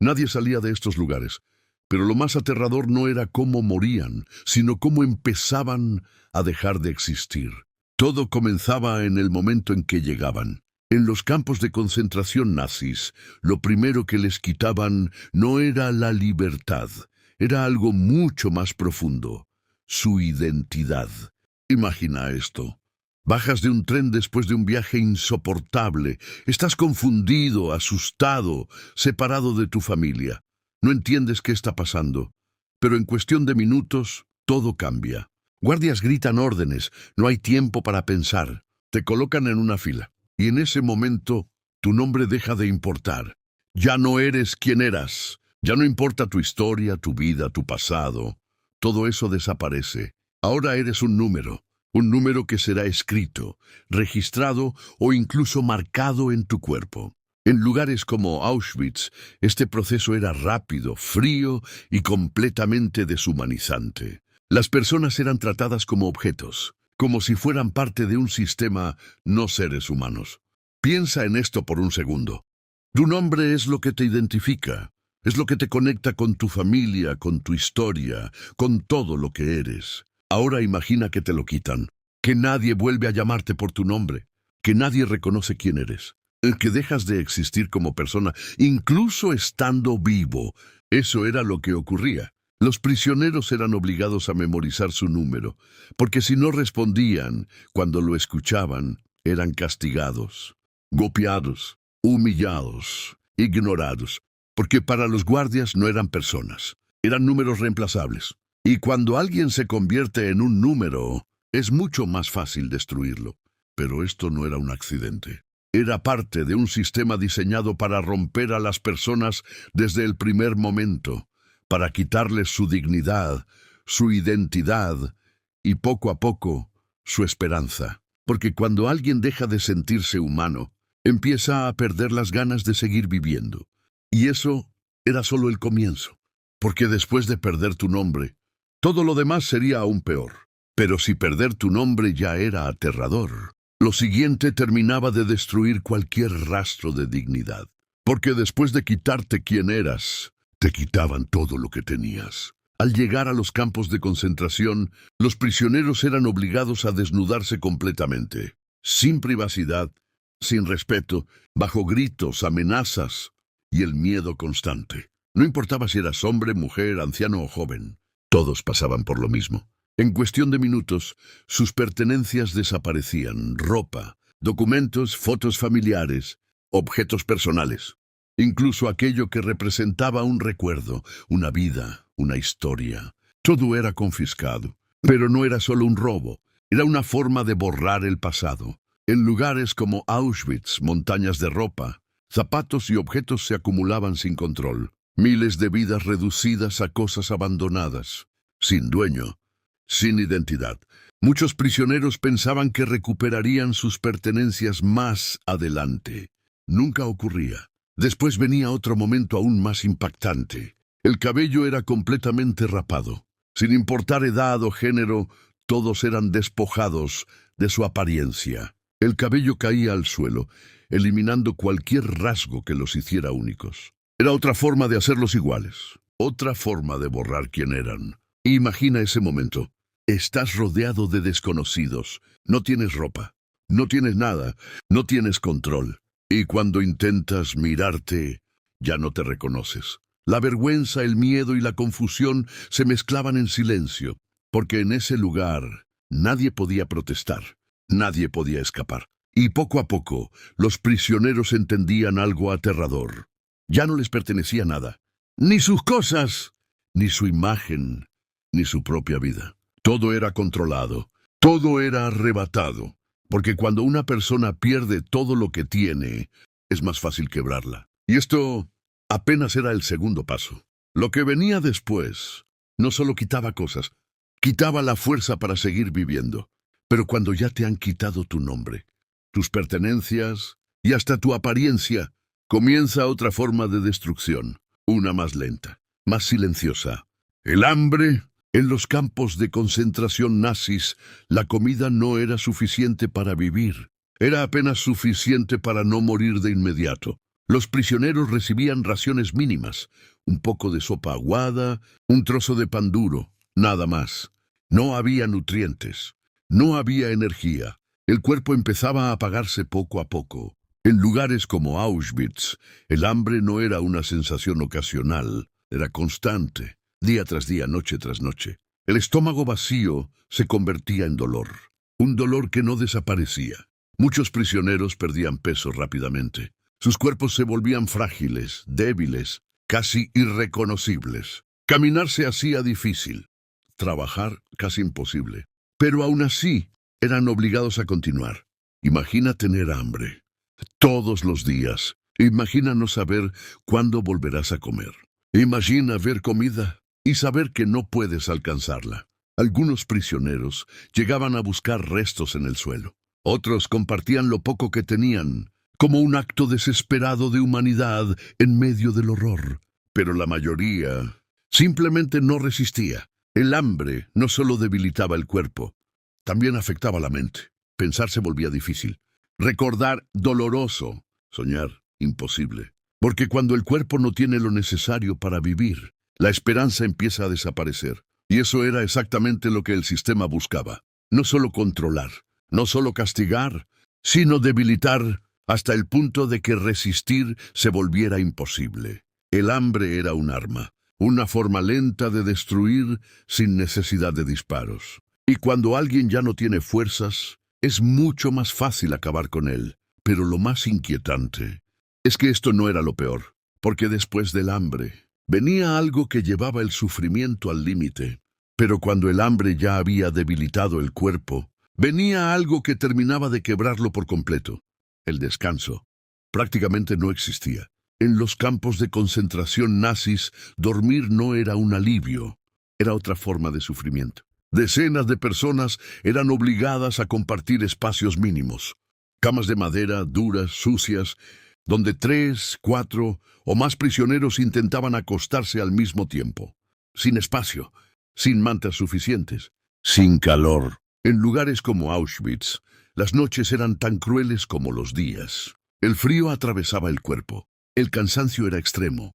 Nadie salía de estos lugares, pero lo más aterrador no era cómo morían, sino cómo empezaban a dejar de existir. Todo comenzaba en el momento en que llegaban. En los campos de concentración nazis, lo primero que les quitaban no era la libertad, era algo mucho más profundo: su identidad. Imagina esto. Bajas de un tren después de un viaje insoportable. Estás confundido, asustado, separado de tu familia. No entiendes qué está pasando. Pero en cuestión de minutos, todo cambia. Guardias gritan órdenes. No hay tiempo para pensar. Te colocan en una fila. Y en ese momento, tu nombre deja de importar. Ya no eres quien eras. Ya no importa tu historia, tu vida, tu pasado. Todo eso desaparece. Ahora eres un número que será escrito, registrado o incluso marcado en tu cuerpo. En lugares como Auschwitz, este proceso era rápido, frío y completamente deshumanizante. Las personas eran tratadas como objetos, como si fueran parte de un sistema, no seres humanos. Piensa en esto por un segundo. Tu nombre es lo que te identifica, es lo que te conecta con tu familia, con tu historia, con todo lo que eres. Ahora imagina que te lo quitan, que nadie vuelve a llamarte por tu nombre, que nadie reconoce quién eres, que dejas de existir como persona, incluso estando vivo. Eso era lo que ocurría. Los prisioneros eran obligados a memorizar su número, porque si no respondían cuando lo escuchaban, eran castigados, golpeados, humillados, ignorados, porque para los guardias no eran personas, eran números reemplazables. Y cuando alguien se convierte en un número, es mucho más fácil destruirlo. Pero esto no era un accidente. Era parte de un sistema diseñado para romper a las personas desde el primer momento, para quitarles su dignidad, su identidad y poco a poco su esperanza. Porque cuando alguien deja de sentirse humano, empieza a perder las ganas de seguir viviendo. Y eso era solo el comienzo. Porque después de perder tu nombre, todo lo demás sería aún peor. Pero si perder tu nombre ya era aterrador, lo siguiente terminaba de destruir cualquier rastro de dignidad. Porque después de quitarte quién eras, te quitaban todo lo que tenías. Al llegar a los campos de concentración, los prisioneros eran obligados a desnudarse completamente, sin privacidad, sin respeto, bajo gritos, amenazas y el miedo constante. No importaba si eras hombre, mujer, anciano o joven. Todos pasaban por lo mismo. En cuestión de minutos, sus pertenencias desaparecían: ropa, documentos, fotos familiares, objetos personales. Incluso aquello que representaba un recuerdo, una vida, una historia. Todo era confiscado. Pero no era solo un robo, era una forma de borrar el pasado. En lugares como Auschwitz, montañas de ropa, zapatos y objetos se acumulaban sin control. Miles de vidas reducidas a cosas abandonadas, sin dueño, sin identidad. Muchos prisioneros pensaban que recuperarían sus pertenencias más adelante. Nunca ocurría. Después venía otro momento aún más impactante. El cabello era completamente rapado. Sin importar edad o género, todos eran despojados de su apariencia. El cabello caía al suelo, eliminando cualquier rasgo que los hiciera únicos. Era otra forma de hacerlos iguales, otra forma de borrar quién eran. Imagina ese momento. Estás rodeado de desconocidos, no tienes ropa, no tienes nada, no tienes control. Y cuando intentas mirarte, ya no te reconoces. La vergüenza, el miedo y la confusión se mezclaban en silencio, porque en ese lugar nadie podía protestar, nadie podía escapar. Y poco a poco, los prisioneros entendían algo aterrador. Ya no les pertenecía nada, ni sus cosas, ni su imagen, ni su propia vida. Todo era controlado, todo era arrebatado, porque cuando una persona pierde todo lo que tiene, es más fácil quebrarla. Y esto apenas era el segundo paso. Lo que venía después no solo quitaba cosas, quitaba la fuerza para seguir viviendo. Pero cuando ya te han quitado tu nombre, tus pertenencias y hasta tu apariencia, comienza otra forma de destrucción, una más lenta, más silenciosa. El hambre. En los campos de concentración nazis, la comida no era suficiente para vivir. Era apenas suficiente para no morir de inmediato. Los prisioneros recibían raciones mínimas, un poco de sopa aguada, un trozo de pan duro, nada más. No había nutrientes, no había energía. El cuerpo empezaba a apagarse poco a poco. En lugares como Auschwitz, el hambre no era una sensación ocasional, era constante, día tras día, noche tras noche. El estómago vacío se convertía en dolor, un dolor que no desaparecía. Muchos prisioneros perdían peso rápidamente. Sus cuerpos se volvían frágiles, débiles, casi irreconocibles. Caminar se hacía difícil, trabajar casi imposible. Pero aún así, eran obligados a continuar. Imagina tener hambre todos los días. Imagina no saber cuándo volverás a comer. Imagina ver comida y saber que no puedes alcanzarla. Algunos prisioneros llegaban a buscar restos en el suelo. Otros compartían lo poco que tenían, como un acto desesperado de humanidad en medio del horror. Pero la mayoría simplemente no resistía. El hambre no solo debilitaba el cuerpo, también afectaba la mente. Pensar se volvía difícil. Recordar doloroso. Soñar imposible. Porque cuando el cuerpo no tiene lo necesario para vivir, la esperanza empieza a desaparecer. Y eso era exactamente lo que el sistema buscaba. No solo controlar, no solo castigar, sino debilitar hasta el punto de que resistir se volviera imposible. El hambre era un arma, una forma lenta de destruir sin necesidad de disparos. Y cuando alguien ya no tiene fuerzas, es mucho más fácil acabar con él. Pero lo más inquietante es que esto no era lo peor, porque después del hambre venía algo que llevaba el sufrimiento al límite. Pero cuando el hambre ya había debilitado el cuerpo, venía algo que terminaba de quebrarlo por completo. El descanso prácticamente no existía. En los campos de concentración nazis, dormir no era un alivio, era otra forma de sufrimiento. Decenas de personas eran obligadas a compartir espacios mínimos. Camas de madera, duras, sucias, donde 3, 4 o más prisioneros intentaban acostarse al mismo tiempo. Sin espacio, sin mantas suficientes, sin calor. En lugares como Auschwitz, las noches eran tan crueles como los días. El frío atravesaba el cuerpo, el cansancio era extremo,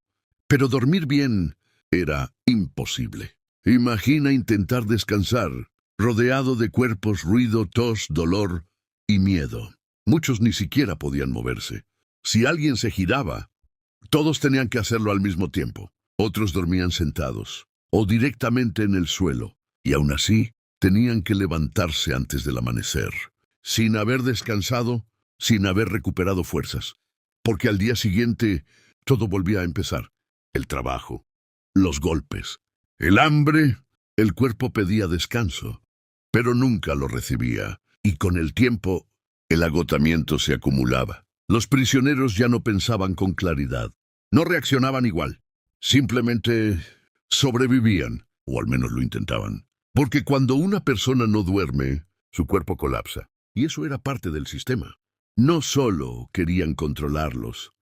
pero dormir bien era imposible. Imagina intentar descansar, rodeado de cuerpos, ruido, tos, dolor y miedo. Muchos ni siquiera podían moverse. Si alguien se giraba, todos tenían que hacerlo al mismo tiempo. Otros dormían sentados o directamente en el suelo, y aún así tenían que levantarse antes del amanecer, sin haber descansado, sin haber recuperado fuerzas, porque al día siguiente todo volvía a empezar. El trabajo, los golpes, el hambre. El cuerpo pedía descanso, pero nunca lo recibía, y con el tiempo el agotamiento se acumulaba. Los prisioneros ya no pensaban con claridad, no reaccionaban igual, simplemente sobrevivían, o al menos lo intentaban. Porque cuando una persona no duerme, su cuerpo colapsa, y eso era parte del sistema. No solo querían controlarlos,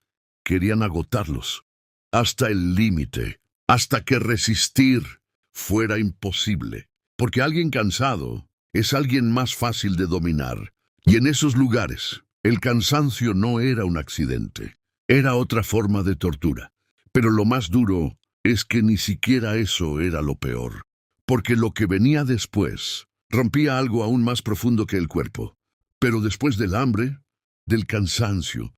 querían agotarlos, hasta el límite, hasta que resistir fuera imposible. Porque alguien cansado es alguien más fácil de dominar, y en esos lugares el cansancio no era un accidente, era otra forma de tortura. Pero lo más duro es que ni siquiera eso era lo peor, porque lo que venía después rompía algo aún más profundo que el cuerpo. Pero después del hambre, del cansancio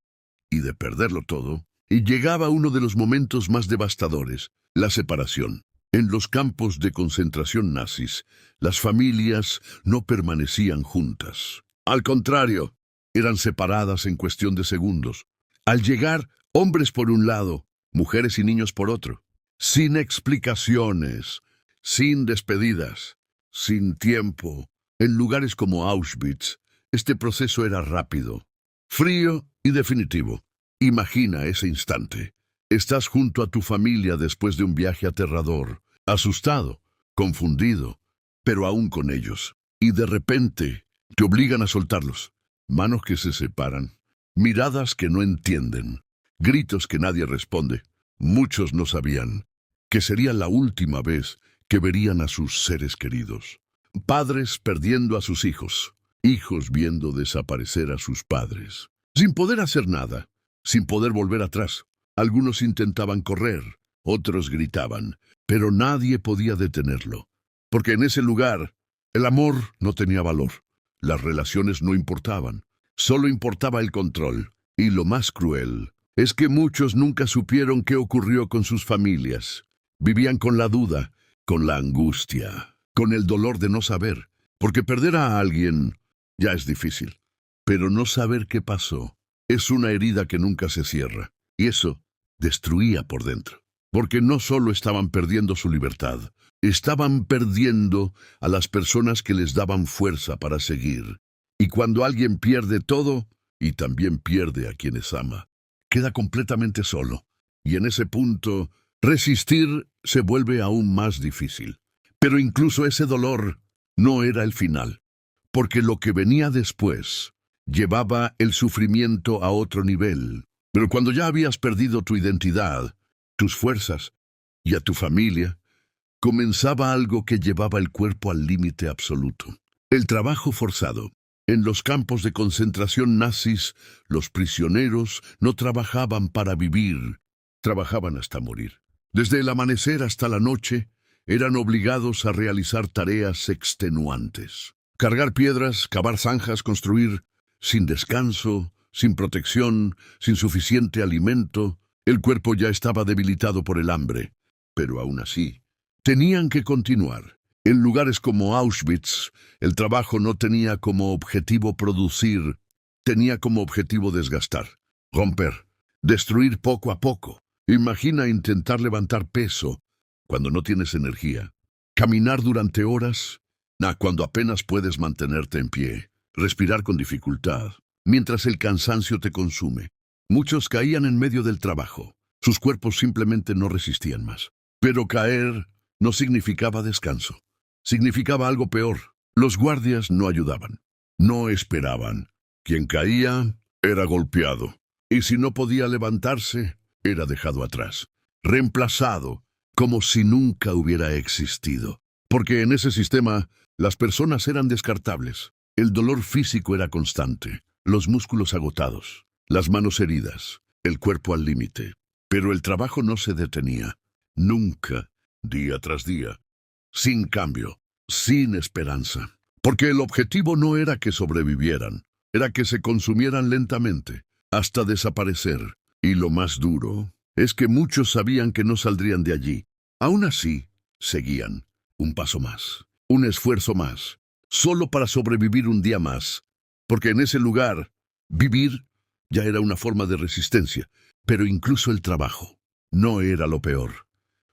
y de perderlo todo, y llegaba uno de los momentos más devastadores, la separación. En los campos de concentración nazis, las familias no permanecían juntas. Al contrario, eran separadas en cuestión de segundos. Al llegar, hombres por un lado, mujeres y niños por otro, sin explicaciones, sin despedidas, sin tiempo. En lugares como Auschwitz, este proceso era rápido, frío y definitivo. Imagina ese instante. Estás junto a tu familia después de un viaje aterrador, asustado, confundido, pero aún con ellos. Y de repente te obligan a soltarlos. Manos que se separan, miradas que no entienden, gritos que nadie responde. Muchos no sabían que sería la última vez que verían a sus seres queridos. Padres perdiendo a sus hijos, hijos viendo desaparecer a sus padres, sin poder hacer nada. sin poder volver atrás. Algunos intentaban correr, otros gritaban, pero nadie podía detenerlo, porque en ese lugar el amor no tenía valor. Las relaciones no importaban, solo importaba el control. Y lo más cruel es que muchos nunca supieron qué ocurrió con sus familias. Vivían con la duda, con la angustia, con el dolor de no saber, porque perder a alguien ya es difícil. Pero no saber qué pasó es una herida que nunca se cierra, y eso destruía por dentro. Porque no solo estaban perdiendo su libertad, estaban perdiendo a las personas que les daban fuerza para seguir. Y cuando alguien pierde todo, y también pierde a quienes ama, queda completamente solo. Y en ese punto, resistir se vuelve aún más difícil. Pero incluso ese dolor no era el final, porque lo que venía después llevaba el sufrimiento a otro nivel. Pero cuando ya habías perdido tu identidad, tus fuerzas y a tu familia, comenzaba algo que llevaba el cuerpo al límite absoluto. El trabajo forzado. En los campos de concentración nazis, los prisioneros no trabajaban para vivir, trabajaban hasta morir. Desde el amanecer hasta la noche, eran obligados a realizar tareas extenuantes. Cargar piedras, cavar zanjas, construir, sin descanso, sin protección, sin suficiente alimento. El cuerpo ya estaba debilitado por el hambre, pero aún así, tenían que continuar. En lugares como Auschwitz, el trabajo no tenía como objetivo producir, tenía como objetivo desgastar, romper, destruir poco a poco. Imagina intentar levantar peso cuando no tienes energía, caminar durante horas, cuando apenas puedes mantenerte en pie, respirar con dificultad, mientras el cansancio te consume. Muchos caían en medio del trabajo, sus cuerpos simplemente no resistían más. Pero caer no significaba descanso. Significaba algo peor. Los guardias no ayudaban, no esperaban. Quien caía era golpeado, y si no podía levantarse, era dejado atrás, reemplazado, como si nunca hubiera existido. Porque en ese sistema, las personas eran descartables. El dolor físico era constante, los músculos agotados, las manos heridas, el cuerpo al límite. Pero el trabajo no se detenía, nunca, día tras día. Sin cambio, sin esperanza. Porque el objetivo no era que sobrevivieran, era que se consumieran lentamente, hasta desaparecer. Y lo más duro es que muchos sabían que no saldrían de allí. Aún así, seguían. Un paso más, un esfuerzo más, solo para sobrevivir un día más. Porque en ese lugar, vivir ya era una forma de resistencia. Pero incluso el trabajo no era lo peor.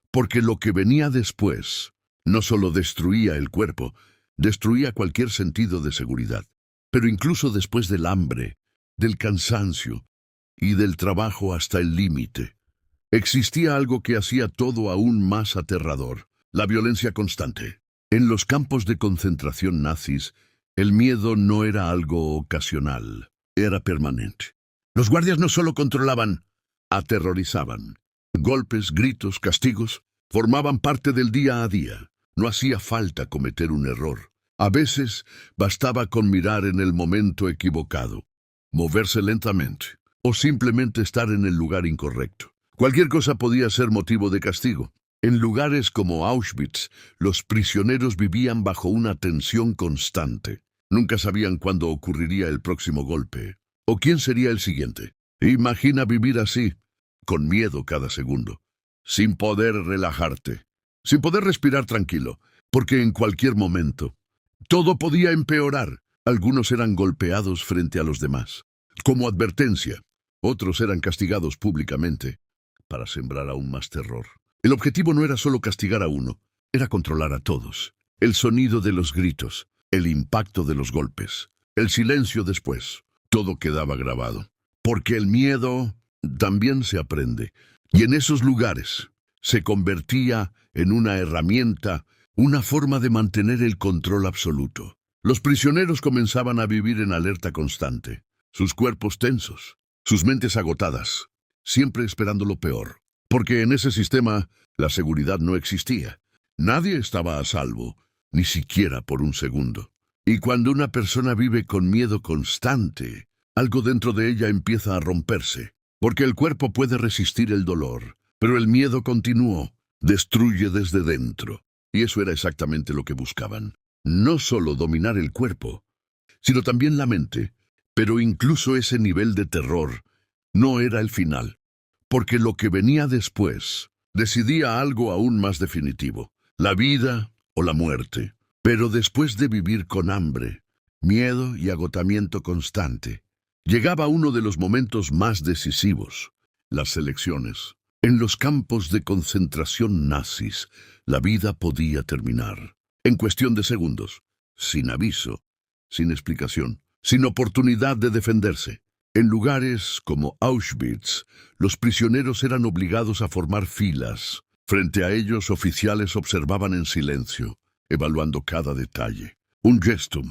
Porque lo que venía después no solo destruía el cuerpo, destruía cualquier sentido de seguridad. Pero incluso después del hambre, del cansancio y del trabajo hasta el límite, existía algo que hacía todo aún más aterrador: la violencia constante. En los campos de concentración nazis, el miedo no era algo ocasional, era permanente. Los guardias no solo controlaban, aterrorizaban. Golpes, gritos, castigos formaban parte del día a día. No hacía falta cometer un error. A veces bastaba con mirar en el momento equivocado, moverse lentamente o simplemente estar en el lugar incorrecto. Cualquier cosa podía ser motivo de castigo. En lugares como Auschwitz, los prisioneros vivían bajo una tensión constante. Nunca sabían cuándo ocurriría el próximo golpe o quién sería el siguiente. Imagina vivir así, con miedo cada segundo, sin poder relajarte, sin poder respirar tranquilo, porque en cualquier momento todo podía empeorar. Algunos eran golpeados frente a los demás, como advertencia. Otros eran castigados públicamente, para sembrar aún más terror. El objetivo no era solo castigar a uno, era controlar a todos. El sonido de los gritos, el impacto de los golpes, el silencio después, todo quedaba grabado. Porque el miedo también se aprende, y en esos lugares se convertía en una herramienta, una forma de mantener el control absoluto. Los prisioneros comenzaban a vivir en alerta constante, sus cuerpos tensos, sus mentes agotadas, siempre esperando lo peor. Porque en ese sistema la seguridad no existía. Nadie estaba a salvo, ni siquiera por un segundo. Y cuando una persona vive con miedo constante, algo dentro de ella empieza a romperse. Porque el cuerpo puede resistir el dolor, pero el miedo continuó, destruye desde dentro. Y eso era exactamente lo que buscaban. No solo dominar el cuerpo, sino también la mente. Pero incluso ese nivel de terror no era el final, porque lo que venía después decidía algo aún más definitivo, la vida o la muerte. Pero después de vivir con hambre, miedo y agotamiento constante, llegaba uno de los momentos más decisivos, las elecciones. En los campos de concentración nazis, la vida podía terminar, en cuestión de segundos, sin aviso, sin explicación, sin oportunidad de defenderse. En lugares como Auschwitz, los prisioneros eran obligados a formar filas. Frente a ellos, oficiales observaban en silencio, evaluando cada detalle. Un gesto,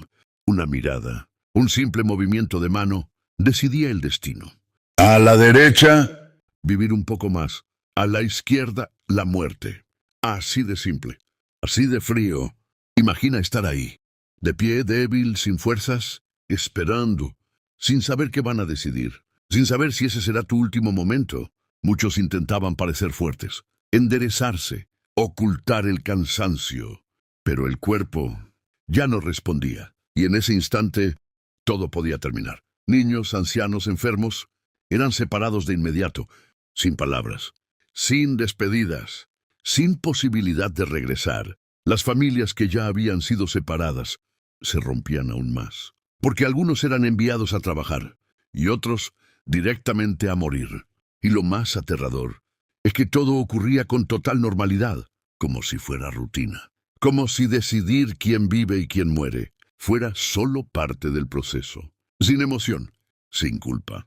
una mirada, un simple movimiento de mano, decidía el destino. A la derecha, vivir un poco más. A la izquierda, la muerte. Así de simple, así de frío. Imagina estar ahí, de pie, débil, sin fuerzas, esperando, sin saber qué van a decidir, sin saber si ese será tu último momento. Muchos intentaban parecer fuertes, enderezarse, ocultar el cansancio, pero el cuerpo ya no respondía, y en ese instante todo podía terminar. Niños, ancianos, enfermos, eran separados de inmediato, sin palabras, sin despedidas, sin posibilidad de regresar. Las familias que ya habían sido separadas se rompían aún más, porque algunos eran enviados a trabajar y otros directamente a morir. Y lo más aterrador es que todo ocurría con total normalidad, como si fuera rutina, como si decidir quién vive y quién muere fuera solo parte del proceso, sin emoción, sin culpa,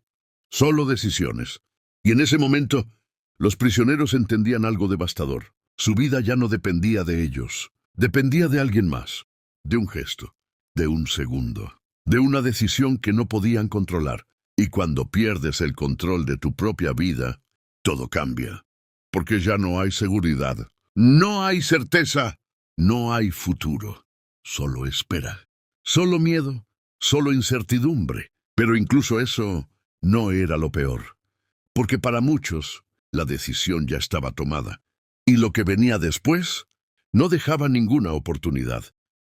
solo decisiones. Y en ese momento, los prisioneros entendían algo devastador. Su vida ya no dependía de ellos, dependía de alguien más, de un gesto, de un segundo, de una decisión que no podían controlar. Y cuando pierdes el control de tu propia vida, todo cambia, porque ya no hay seguridad, no hay certeza, no hay futuro, solo espera, solo miedo, solo incertidumbre. Pero incluso eso no era lo peor, porque para muchos la decisión ya estaba tomada, y lo que venía después no dejaba ninguna oportunidad.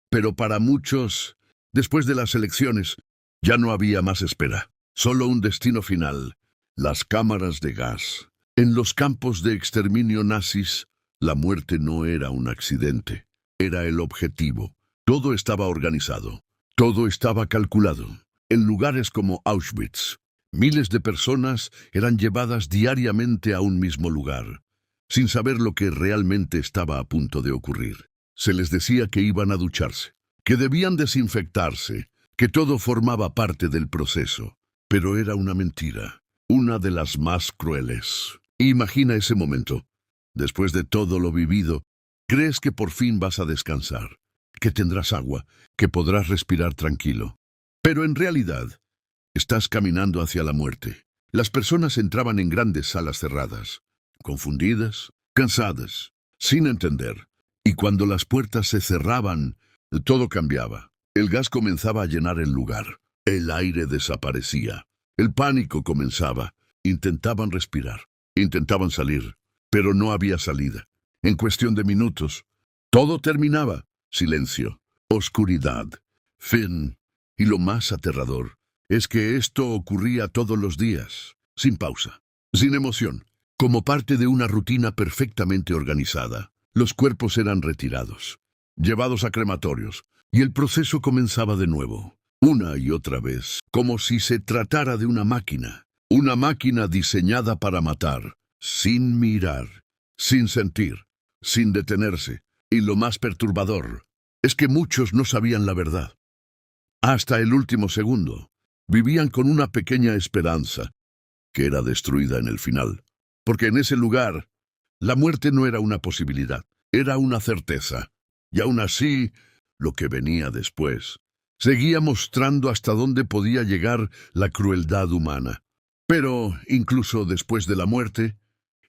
Pero para muchos, después de las elecciones, ya no había más espera, solo un destino final, las cámaras de gas. En los campos de exterminio nazis, la muerte no era un accidente, era el objetivo. Todo estaba organizado, todo estaba calculado. En lugares como Auschwitz, miles de personas eran llevadas diariamente a un mismo lugar, sin saber lo que realmente estaba a punto de ocurrir. Se les decía que iban a ducharse, que debían desinfectarse, que todo formaba parte del proceso. Pero era una mentira, una de las más crueles. Imagina ese momento. Después de todo lo vivido, crees que por fin vas a descansar, que tendrás agua, que podrás respirar tranquilo. Pero en realidad, estás caminando hacia la muerte. Las personas entraban en grandes salas cerradas, confundidas, cansadas, sin entender. Y cuando las puertas se cerraban, todo cambiaba. El gas comenzaba a llenar el lugar. El aire desaparecía. El pánico comenzaba. Intentaban respirar. Intentaban salir. Pero no había salida. En cuestión de minutos, todo terminaba. Silencio. Oscuridad. Fin. Y lo más aterrador es que esto ocurría todos los días, sin pausa, sin emoción, como parte de una rutina perfectamente organizada. Los cuerpos eran retirados, llevados a crematorios, y el proceso comenzaba de nuevo, una y otra vez, como si se tratara de una máquina diseñada para matar, sin mirar, sin sentir, sin detenerse. Y lo más perturbador es que muchos no sabían la verdad. Hasta el último segundo, vivían con una pequeña esperanza, que era destruida en el final. Porque en ese lugar, la muerte no era una posibilidad, era una certeza. Y aún así, lo que venía después seguía mostrando hasta dónde podía llegar la crueldad humana. Pero, incluso después de la muerte,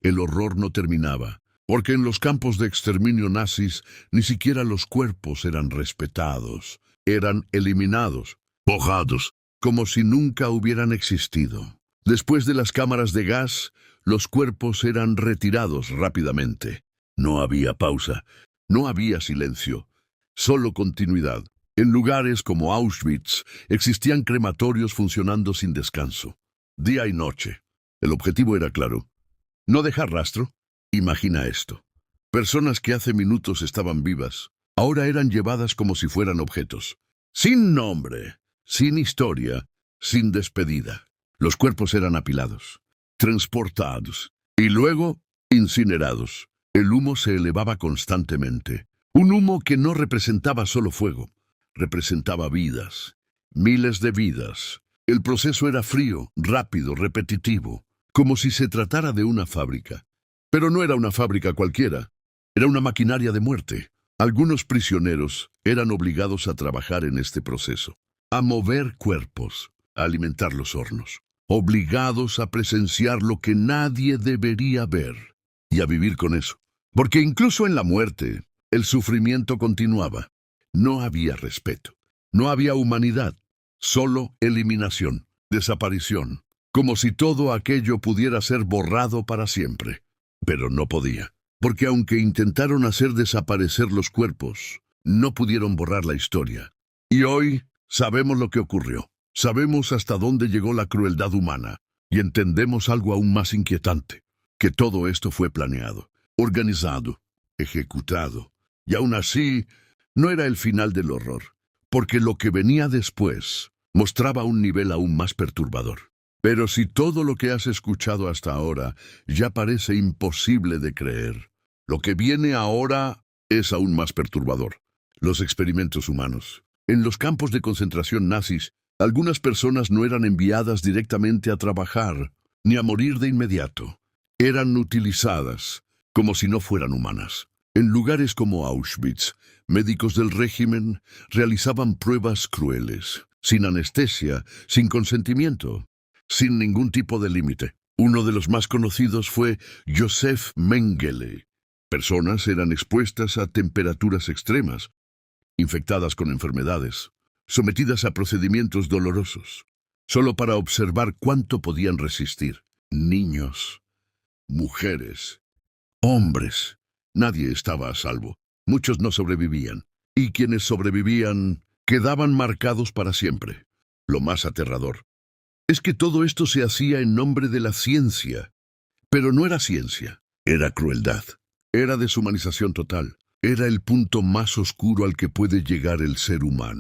el horror no terminaba, porque en los campos de exterminio nazis ni siquiera los cuerpos eran respetados. Eran eliminados, bojados, como si nunca hubieran existido. Después de las cámaras de gas, los cuerpos eran retirados rápidamente. No había pausa, no había silencio, solo continuidad. En lugares como Auschwitz existían crematorios funcionando sin descanso, día y noche. El objetivo era claro: no dejar rastro. Imagina esto. Personas que hace minutos estaban vivas, ahora eran llevadas como si fueran objetos. Sin nombre, sin historia, sin despedida. Los cuerpos eran apilados, transportados y luego incinerados. El humo se elevaba constantemente. Un humo que no representaba solo fuego, representaba vidas, miles de vidas. El proceso era frío, rápido, repetitivo, como si se tratara de una fábrica. Pero no era una fábrica cualquiera, era una maquinaria de muerte. Algunos prisioneros eran obligados a trabajar en este proceso, a mover cuerpos, a alimentar los hornos, obligados a presenciar lo que nadie debería ver y a vivir con eso. Porque incluso en la muerte, el sufrimiento continuaba. No había respeto, no había humanidad, solo eliminación, desaparición, como si todo aquello pudiera ser borrado para siempre. Pero no podía, porque aunque intentaron hacer desaparecer los cuerpos, no pudieron borrar la historia. Y hoy sabemos lo que ocurrió, sabemos hasta dónde llegó la crueldad humana, y entendemos algo aún más inquietante, que todo esto fue planeado, organizado, ejecutado, y aún así no era el final del horror, porque lo que venía después mostraba un nivel aún más perturbador. Pero si todo lo que has escuchado hasta ahora ya parece imposible de creer, lo que viene ahora es aún más perturbador. Los experimentos humanos. En los campos de concentración nazis, algunas personas no eran enviadas directamente a trabajar, ni a morir de inmediato. Eran utilizadas como si no fueran humanas. En lugares como Auschwitz, médicos del régimen realizaban pruebas crueles, sin anestesia, sin consentimiento, sin ningún tipo de límite. Uno de los más conocidos fue Josef Mengele. Personas eran expuestas a temperaturas extremas, infectadas con enfermedades, sometidas a procedimientos dolorosos, solo para observar cuánto podían resistir. Niños, mujeres, hombres. Nadie estaba a salvo. Muchos no sobrevivían, y quienes sobrevivían quedaban marcados para siempre. Lo más aterrador es que todo esto se hacía en nombre de la ciencia, pero no era ciencia, era crueldad, era deshumanización total, era el punto más oscuro al que puede llegar el ser humano.